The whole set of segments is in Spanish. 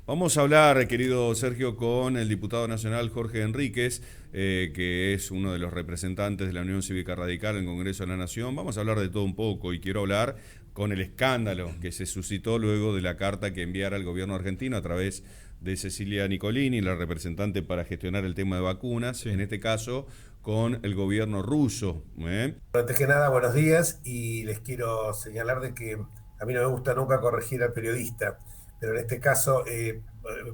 Vamos a hablar, querido Sergio, con el diputado nacional Jorge Enríquez, que es uno de los representantes de la Unión Cívica Radical en el Congreso de la Nación. Vamos a hablar de todo un poco y quiero hablar con el escándalo que se suscitó luego de la carta que enviara el gobierno argentino a través de Cecilia Nicolini, la representante para gestionar el tema de vacunas, Sí. en este caso con el gobierno ruso. Antes que nada, buenos días y les quiero señalar de que a mí no me gusta nunca corregir al periodista, pero en este caso,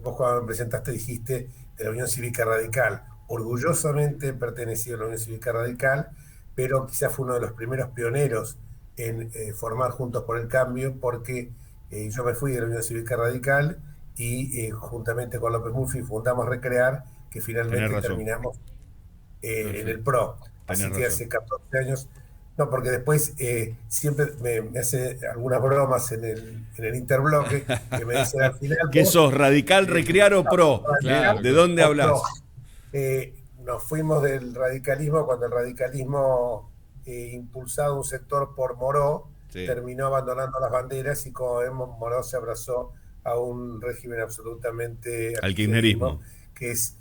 vos cuando me presentaste dijiste de la Unión Cívica Radical. Orgullosamente pertenecido a la Unión Cívica Radical, pero quizás fue uno de los primeros pioneros en formar Juntos por el Cambio, porque yo me fui de la Unión Cívica Radical y juntamente con López Murphy fundamos Recrear, que Tenés finalmente razón, terminamos en el perfecto, PRO. tenés Así que razón. hace 14 años, no, porque después siempre me hace algunas bromas en el interbloque que me dicen al final, ¿Qué vos, sos, radical, recrear o pro? Claro, ¿De radical claro. dónde o PRO. hablas? Nos fuimos del radicalismo cuando el radicalismo, impulsado un sector por Moró, Sí, terminó abandonando las banderas y como vemos, Moró se abrazó a un régimen absolutamente al al kirchnerismo, kirchnerismo. que es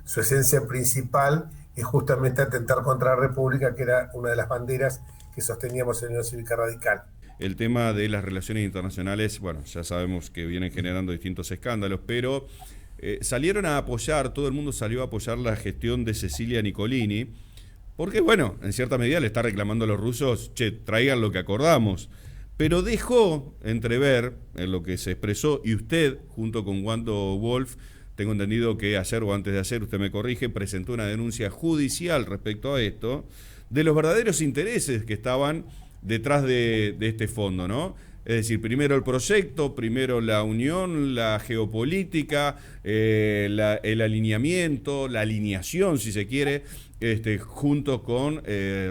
su esencia principal es justamente atentar contra la República, que era una de las banderas que sosteníamos en la Unión Cívica Radical. El tema de las relaciones internacionales, bueno, ya sabemos que vienen generando distintos escándalos, pero salieron a apoyar, todo el mundo salió a apoyar la gestión de Cecilia Nicolini, porque bueno, en cierta medida le está reclamando a los rusos, che, traigan lo que acordamos. Pero dejó entrever en lo que se expresó, y usted, junto con Wando Wolf, tengo entendido que ayer o antes de ayer, usted me corrige, presentó una denuncia judicial respecto a esto, de los verdaderos intereses que estaban detrás de este fondo, ¿no? Es decir, primero el proyecto, primero la unión, la geopolítica, el alineamiento, la alineación, si se quiere, junto con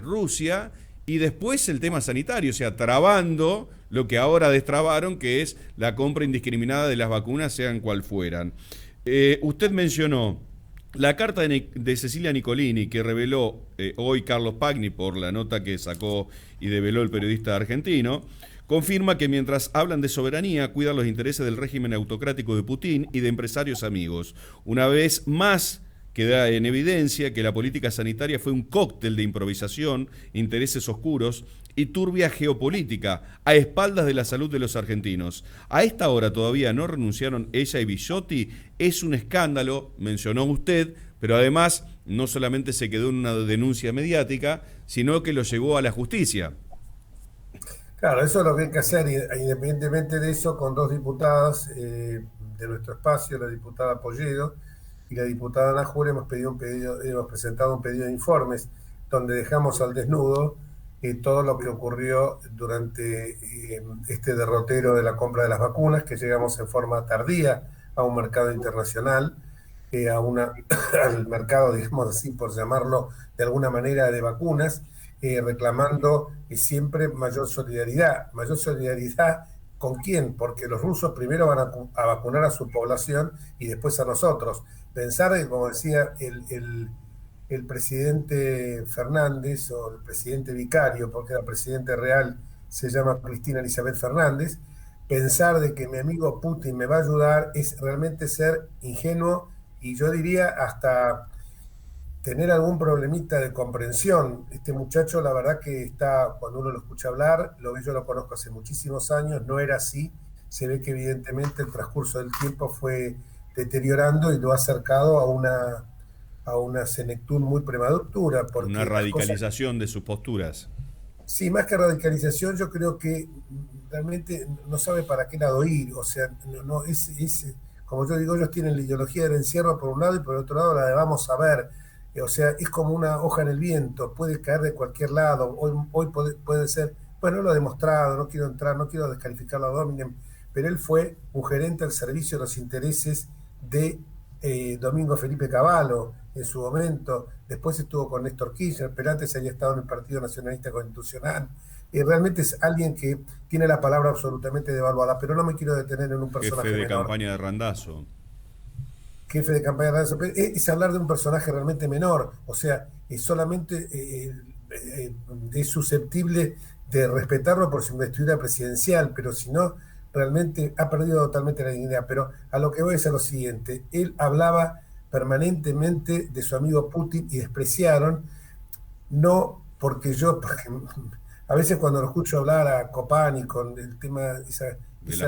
Rusia, y después el tema sanitario, o sea, trabando lo que ahora destrabaron, que es la compra indiscriminada de las vacunas, sean cual fueran. Usted mencionó la carta de Cecilia Nicolini que reveló hoy Carlos Pagni por la nota que sacó y develó el periodista argentino, confirma que mientras hablan de soberanía, cuidan los intereses del régimen autocrático de Putin y de empresarios amigos. Una vez más, queda en evidencia que la política sanitaria fue un cóctel de improvisación, intereses oscuros y turbia geopolítica a espaldas de la salud de los argentinos. A esta hora todavía no renunciaron ella y Bigliotti. Es un escándalo, mencionó usted, pero además no solamente se quedó en una denuncia mediática, sino que lo llevó a la justicia. Claro, eso es lo que hay que hacer, independientemente de eso, con dos diputadas de nuestro espacio, la diputada Polledo y la diputada Najur, hemos presentado un pedido de informes donde dejamos al desnudo todo lo que ocurrió durante este derrotero de la compra de las vacunas, que llegamos en forma tardía a un mercado internacional, al mercado, digamos así, por llamarlo de alguna manera, de vacunas, reclamando siempre mayor solidaridad. ¿Mayor solidaridad con quién? Porque los rusos primero van a vacunar a su población y después a nosotros. Pensar que, como decía el presidente Fernández, o el presidente vicario, porque el presidente real se llama Cristina Elizabeth Fernández, pensar de que mi amigo Putin me va a ayudar es realmente ser ingenuo y yo diría hasta tener algún problemita de comprensión. Este muchacho, la verdad que está, cuando uno lo escucha hablar, yo lo conozco hace muchísimos años, no era así. Se ve que evidentemente el transcurso del tiempo fue deteriorando y lo ha acercado a una senectud muy prematura, Una porque las cosas, radicalización de sus posturas. sí, más que radicalización, yo creo que realmente no sabe para qué lado ir. O sea, como yo digo, ellos tienen la ideología del encierro por un lado y por otro lado la de vamos a ver. O sea, es como una hoja en el viento, puede caer de cualquier lado. Hoy puede ser, bueno, lo ha demostrado, no quiero entrar, no quiero descalificarlo a Dominem, pero él fue un gerente al servicio de los intereses de Domingo Felipe Cavallo en su momento. Después estuvo con Néstor Kirchner, pero antes había estado en el Partido Nacionalista Constitucional. Realmente es alguien que tiene la palabra absolutamente devaluada, pero no me quiero detener en un Jefe personaje de menor. campaña de Randazo. Jefe de campaña de Randazo, es hablar de un personaje realmente menor, o sea, solamente es susceptible de respetarlo por su investidura presidencial, pero si no, realmente ha perdido totalmente la dignidad. Pero a lo que voy es a lo siguiente, él hablaba permanentemente de su amigo Putin y despreciaron, no porque yo, porque a veces cuando lo escucho hablar a Copani con el tema, de la esa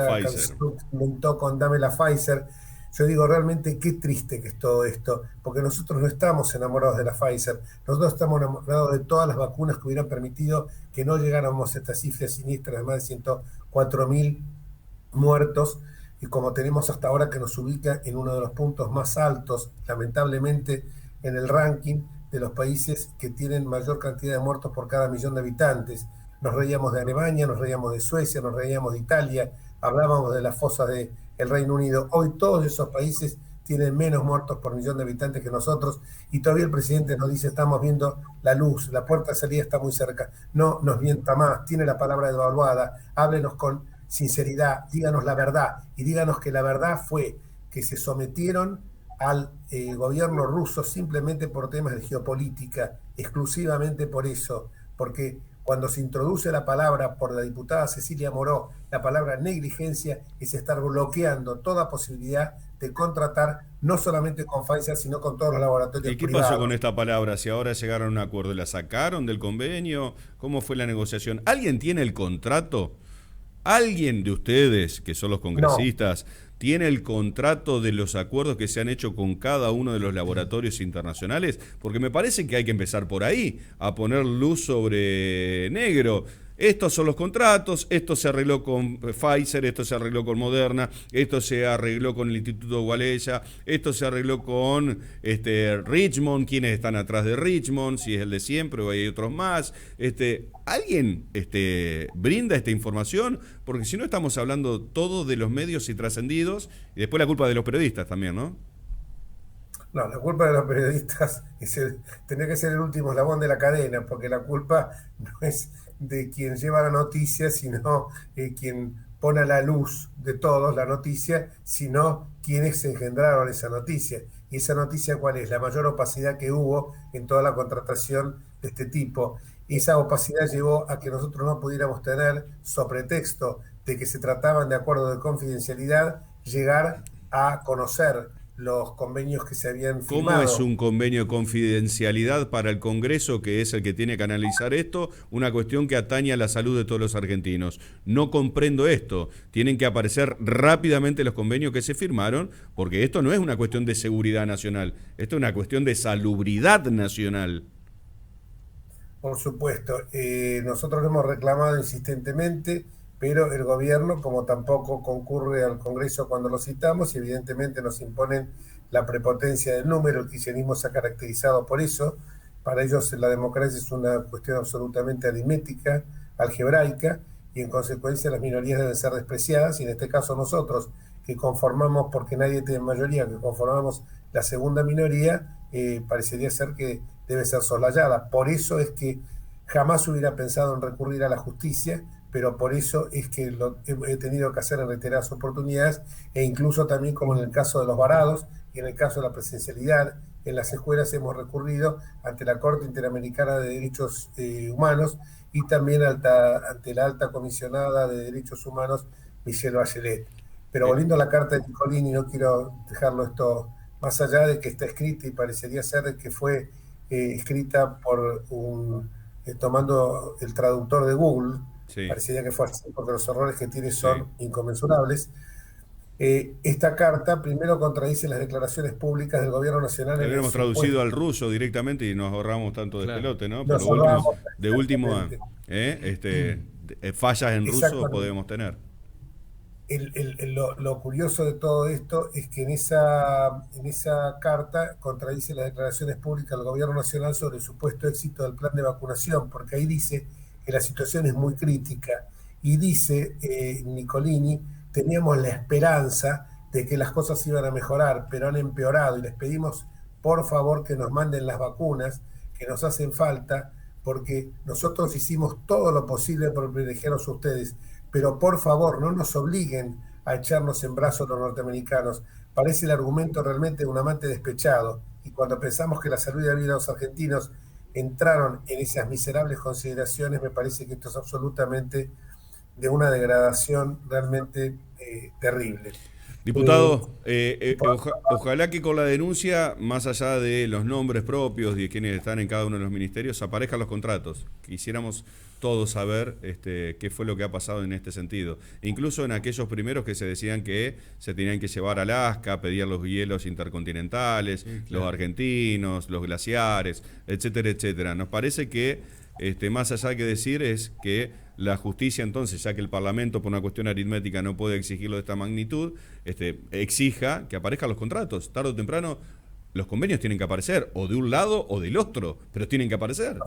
Pfizer. canción que inventó con Dame la Pfizer, yo digo realmente qué triste que es todo esto, porque nosotros no estamos enamorados de la Pfizer, nosotros estamos enamorados de todas las vacunas que hubieran permitido que no llegáramos a estas cifras siniestras de más de 104.000 muertos, y como tenemos hasta ahora que nos ubica en uno de los puntos más altos, lamentablemente, en el ranking de los países que tienen mayor cantidad de muertos por cada millón de habitantes. Nos reíamos de Alemania, nos reíamos de Suecia, nos reíamos de Italia, hablábamos de las fosas del Reino Unido. Hoy todos esos países tienen menos muertos por millón de habitantes que nosotros, y todavía el presidente nos dice estamos viendo la luz, la puerta de salida está muy cerca. No nos mienta más, tiene la palabra devaluada, háblenos con sinceridad, díganos la verdad, y díganos que la verdad fue que se sometieron al gobierno ruso simplemente por temas de geopolítica, exclusivamente por eso, porque cuando se introduce la palabra por la diputada Cecilia Moró, la palabra negligencia, es estar bloqueando toda posibilidad de contratar no solamente con Pfizer, sino con todos los laboratorios ¿Y qué pasó con privados. esta palabra? Si ahora llegaron a un acuerdo, ¿la sacaron del convenio? ¿Cómo fue la negociación? ¿Alguien tiene el contrato? ¿Alguien de ustedes, que son los No, congresistas, tiene el contrato de los acuerdos que se han hecho con cada uno de los laboratorios internacionales? Porque me parece que hay que empezar por ahí, a poner luz sobre negro. Estos son los contratos, esto se arregló con Pfizer, esto se arregló con Moderna, esto se arregló con el Instituto Gualeya, esto se arregló con Richmond, quienes están atrás de Richmond, si es el de siempre o hay otros más. ¿Alguien brinda esta información? Porque si no estamos hablando todo de los medios y trascendidos, y después la culpa de los periodistas también, ¿no? no, la culpa de los periodistas es tener que ser el último eslabón de la cadena, porque la culpa no es de quien lleva la noticia, sino quien pone a la luz de todos la noticia, sino quienes engendraron esa noticia. ¿Y esa noticia cuál es? La mayor opacidad que hubo en toda la contratación de este tipo. Y esa opacidad llevó a que nosotros no pudiéramos tener, sobre pretexto de que se trataban de acuerdos de confidencialidad, llegar a conocer los convenios que se habían ¿Cómo es firmado. un convenio de confidencialidad para el Congreso, que es el que tiene que analizar esto? Una cuestión que atañe a la salud de todos los argentinos. No comprendo esto. Tienen que aparecer rápidamente los convenios que se firmaron, porque esto no es una cuestión de seguridad nacional, esto es una cuestión de salubridad nacional. Por supuesto, nosotros lo hemos reclamado insistentemente, pero el gobierno, como tampoco concurre al Congreso cuando lo citamos, y evidentemente nos imponen la prepotencia del número, el kirchnerismo se ha caracterizado por eso. Para ellos la democracia es una cuestión absolutamente aritmética, algebraica, y en consecuencia las minorías deben ser despreciadas, y en este caso nosotros, que conformamos, porque nadie tiene mayoría, que conformamos la segunda minoría, parecería ser que debe ser soslayada. Por eso es que jamás hubiera pensado en recurrir a la justicia, pero por eso es que lo he tenido que hacer en reiteradas oportunidades, e incluso también como en el caso de los varados y en el caso de la presencialidad en las escuelas hemos recurrido ante la Corte Interamericana de Derechos Humanos, y también ante la alta comisionada de Derechos Humanos, Michelle Bachelet. Pero Eh, volviendo a la carta de Nicolini, no quiero dejarlo esto más allá de que está escrita y parecería ser que fue escrita por tomando el traductor de Google, sí. parecería que fue así porque los errores que tiene Sí. son inconmensurables. Esta carta primero contradice las declaraciones públicas del gobierno nacional Lo en el hubiéramos traducido supuesto. al ruso directamente y nos ahorramos tanto Claro. despelote, ¿no? Por Nos lo último, ahorramos de último, exactamente. fallas en ruso Exactamente. podemos tener. Lo curioso de todo esto es que en esa carta contradice las declaraciones públicas del gobierno nacional sobre el supuesto éxito del plan de vacunación, porque ahí dice que la situación es muy crítica, y dice Nicolini, teníamos la esperanza de que las cosas iban a mejorar, pero han empeorado, y les pedimos por favor que nos manden las vacunas que nos hacen falta, porque nosotros hicimos todo lo posible por privilegiarlos a ustedes, pero por favor no nos obliguen a echarnos en brazos los norteamericanos. Parece el argumento realmente de un amante despechado, y cuando pensamos que la salud y la vida de los argentinos entraron en esas miserables consideraciones, me parece que esto es absolutamente de una degradación realmente terrible. Diputado, ojalá que con la denuncia, más allá de los nombres propios de quienes están en cada uno de los ministerios, aparezcan los contratos. Quisiéramos todos saber qué fue lo que ha pasado en este sentido. Incluso en aquellos primeros que se decían que se tenían que llevar a Alaska, pedir los hielos intercontinentales, sí, claro, los argentinos, los glaciares, etcétera, etcétera. Nos parece que más allá que decir es que la justicia entonces, ya que el Parlamento por una cuestión aritmética no puede exigirlo de esta magnitud, exija que aparezcan los contratos. Tarde o temprano los convenios tienen que aparecer, o de un lado o del otro, pero tienen que aparecer.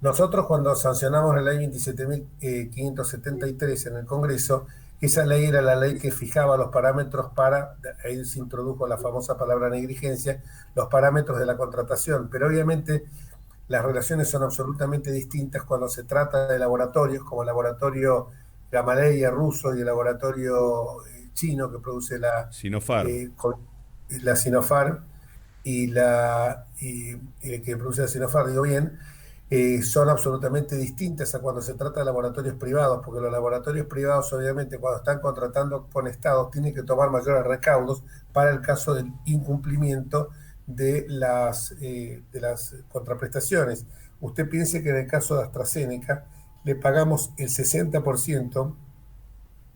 Nosotros cuando sancionamos la ley 27.573 en el Congreso, esa ley era la ley que fijaba los parámetros para, ahí se introdujo la famosa palabra negligencia, los parámetros de la contratación, pero obviamente las relaciones son absolutamente distintas cuando se trata de laboratorios, como el laboratorio Gamaleya ruso y el laboratorio chino que produce la Sinopharm y que produce la Sinopharm, digo bien, son absolutamente distintas a cuando se trata de laboratorios privados, porque los laboratorios privados obviamente cuando están contratando con estados tienen que tomar mayores recaudos para el caso del incumplimiento de las contraprestaciones. Usted piense que en el caso de AstraZeneca le pagamos el 60%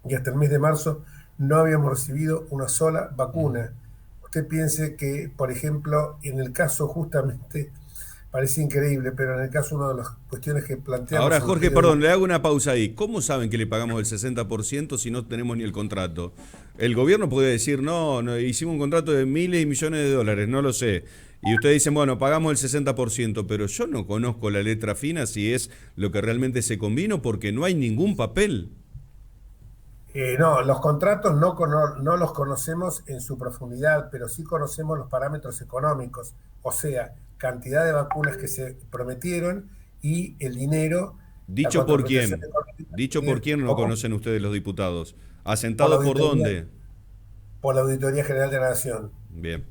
y hasta el mes de marzo no habíamos recibido una sola vacuna. Usted piense que, por ejemplo, en el caso justamente, parece increíble, pero en el caso una de las cuestiones que planteamos... Ahora, Jorge, perdón, le hago una pausa ahí. ¿Cómo saben que le pagamos el 60% si no tenemos ni el contrato? El gobierno puede decir, no, hicimos un contrato de miles y millones de dólares, no lo sé. Y ustedes dicen, bueno, pagamos el 60%, pero yo no conozco la letra fina si es lo que realmente se convino porque no hay ningún papel. No, los contratos no los conocemos en su profundidad, pero sí conocemos los parámetros económicos, o sea, cantidad de vacunas que se prometieron y el dinero. ¿Dicho por quién? ¿Dicho por quién lo conocen ustedes los diputados? ¿Asentado por dónde? Por la Auditoría General de la Nación. Bien.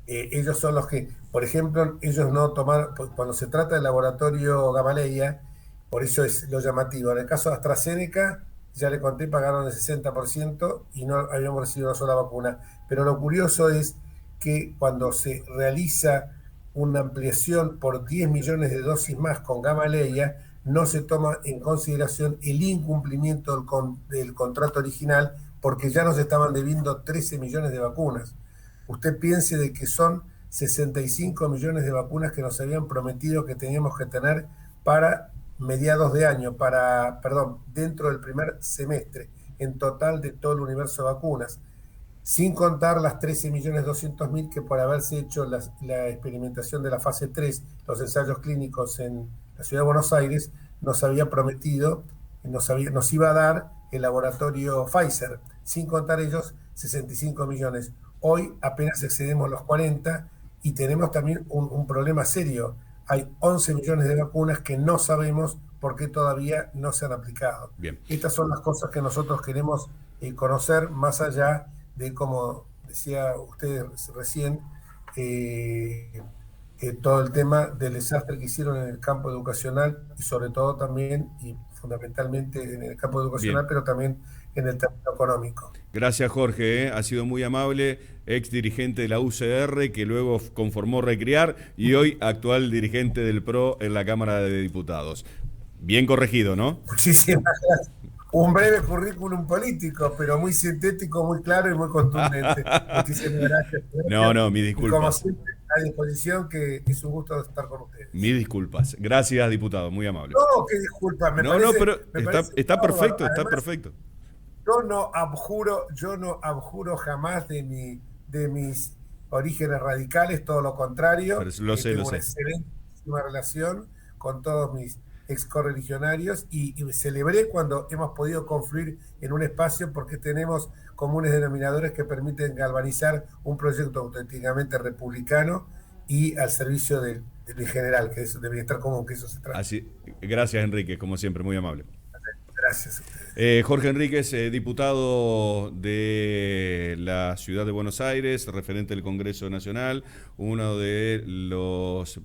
Ellos son los que, por ejemplo, ellos no tomaron, cuando se trata del laboratorio Gamaleya, por eso es lo llamativo. En el caso de AstraZeneca, ya le conté, pagaron el 60% y no habíamos recibido una sola vacuna. Pero lo curioso es que cuando se realiza una ampliación por 10 millones de dosis más con Gamaleya, no se toma en consideración el incumplimiento del contrato original porque ya nos estaban debiendo 13 millones de vacunas. Usted piense de que son 65 millones de vacunas que nos habían prometido que teníamos que tener para mediados de año, dentro del primer semestre, en total de todo el universo de vacunas, sin contar las 13.200.000 que por haberse hecho la experimentación de la fase 3, los ensayos clínicos en la ciudad de Buenos Aires, nos había prometido, nos iba a dar el laboratorio Pfizer, sin contar ellos 65 millones. Hoy apenas excedemos los 40 y tenemos también un problema serio. Hay 11 millones de vacunas que no sabemos por qué todavía no se han aplicado. Bien. Estas son las cosas que nosotros queremos conocer, más allá de, como decía usted recién, todo el tema del desastre que hicieron en el campo educacional y sobre todo también y fundamentalmente en el campo educacional, bien, pero también en el término económico. Gracias, Jorge, ha sido muy amable, ex dirigente de la UCR, que luego conformó Recrear y hoy actual dirigente del PRO en la Cámara de Diputados. Bien corregido, ¿no? Muchísimas gracias. Un breve currículum político, pero muy sintético, muy claro y muy contundente. Muchísimas gracias. No, mis disculpas. Y como siempre, a disposición, que es un gusto estar con ustedes. Mis disculpas. Gracias, diputado, muy amable. No, qué disculpas. Pero está perfecto, está perfecto. Yo no abjuro jamás de mis orígenes radicales, todo lo contrario. Pero lo sé, tengo una excelentísima relación con todos mis ex correligionarios y celebré cuando hemos podido confluir en un espacio porque tenemos comunes denominadores que permiten galvanizar un proyecto auténticamente republicano y al servicio del general, que es de bienestar común, que eso se trata. Así, gracias, Enrique, como siempre, muy amable. Gracias a ustedes. Jorge Enríquez, diputado de la Ciudad de Buenos Aires, referente del Congreso Nacional, uno de los,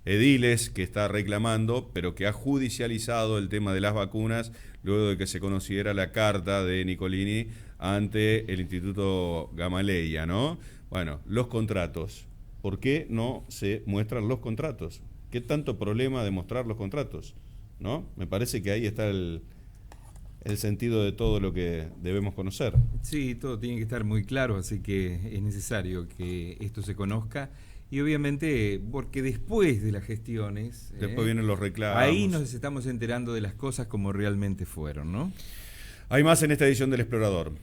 ediles que está reclamando, pero que ha judicializado el tema de las vacunas luego de que se conociera la carta de Nicolini ante el Instituto Gamaleya, ¿no? Bueno, los contratos. ¿Por qué no se muestran los contratos? ¿Qué tanto problema de mostrar los contratos? ¿No? Me parece que ahí está el sentido de todo lo que debemos conocer. Sí, todo tiene que estar muy claro, así que es necesario que esto se conozca. Y obviamente, porque después de las gestiones... Después vienen los reclamos. Ahí nos estamos enterando de las cosas como realmente fueron, ¿no? Hay más en esta edición del Explorador.